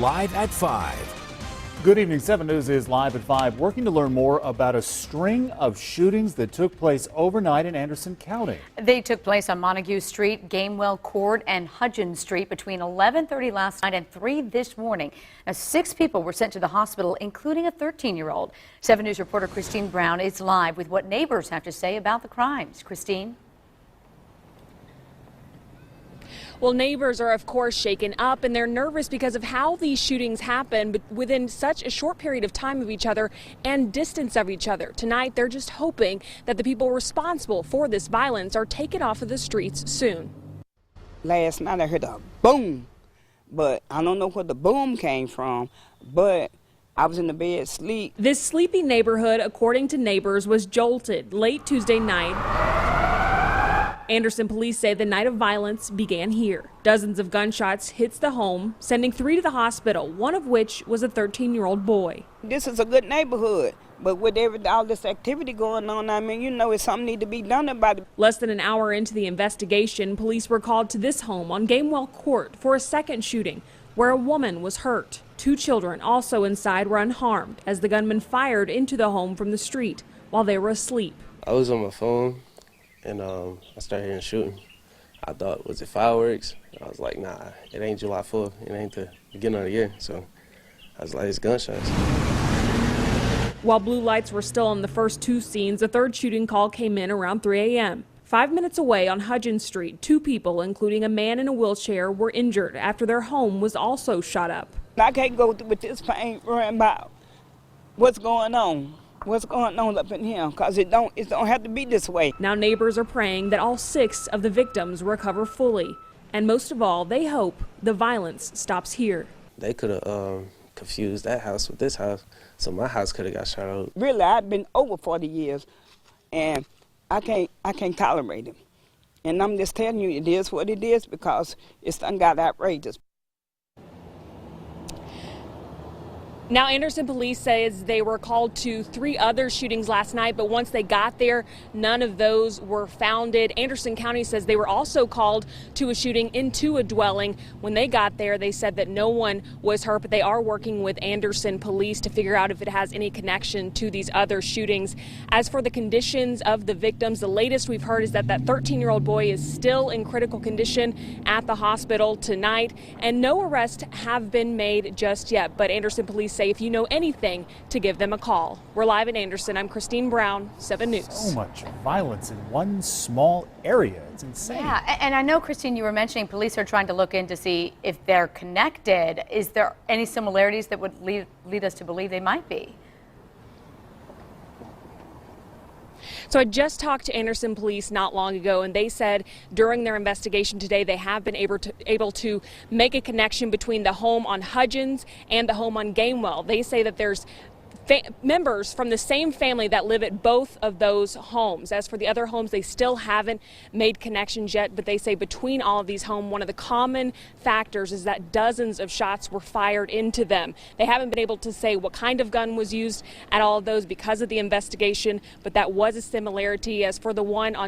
Live at 5. Good evening. 7 News is live at 5, working to learn more about a string of shootings that took place overnight in Anderson County. They took place on Montague Street, Gamewell Court, and Hudgens Street between 11:30 last night and 3 this morning. Now, 6 people were sent to the hospital, including a 13-year-old. 7 News reporter Christine Brown is live with what neighbors have to say about the crimes. Christine? Well, neighbors are, of course, shaken up, and they're nervous because of how these shootings happen but within such a short period of time of each other and distance of each other. Tonight, they're just hoping that the people responsible for this violence are taken off of the streets soon. Last night, I heard a boom, but I don't know where the boom came from, but I was in the bed asleep. This sleepy neighborhood, according to neighbors, was jolted late Tuesday night. Anderson police say the night of violence began here. Dozens of gunshots hits the home, sending 3 to the hospital, one of which was a 13-year-old boy. This is a good neighborhood, but with all this activity going on, I mean, you know, it's something need to be done about it. Less than an hour into the investigation, police were called to this home on Gamewell Court for a second shooting, where a woman was hurt. 2 children also inside were unharmed as the gunman fired into the home from the street while they were asleep. I was on my phone. And I started hearing shooting. I thought, was it fireworks? I was like, nah, it ain't July 4th. It ain't the beginning of the year. So I was like, it's gunshots. While blue lights were still on the first 2 scenes, a third shooting call came in around 3 a.m. 5 minutes away on Hudgens Street, 2 people, including a man in a wheelchair, were injured after their home was also shot up. I can't go with this pain worrying about what's going on. What's going on up in here, because it don't have to be this way. Now neighbors are praying that all 6 of the victims recover fully. And most of all, they hope the violence stops here. They could have confused that house with this house, so my house could have got shot out. Really, I've been over 40 years, and I can't tolerate it. And I'm just telling you, it is what it is, because it's done got outrageous. Now, Anderson police says they were called to 3 other shootings last night, but once they got there, none of those were founded. Anderson County says they were also called to a shooting into a dwelling. When they got there, they said that no one was hurt, but they are working with Anderson police to figure out if it has any connection to these other shootings. As for the conditions of the victims, the latest we've heard is that 13-year-old boy is still in critical condition at the hospital tonight, and no arrests have been made just yet. But Anderson police say if you know anything, to give them a call. We're live in Anderson. I'm Christine Brown, 7 News. So much violence in one small area. It's insane. Yeah, and I know, Christine, you were mentioning police are trying to look in to see if they're connected. Is there any similarities that would lead us to believe they might be? So I just talked to Anderson police not long ago, and they said during their investigation today they have been able to make a connection between the home on Hudgens and the home on Gamewell. They say that there's members from the same family that live at both of those homes. As for the other homes, they still haven't made connections yet, but they say between all of these homes, one of the common factors is that dozens of shots were fired into them. They haven't been able to say what kind of gun was used at all of those because of the investigation, but that was a similarity. As for the one on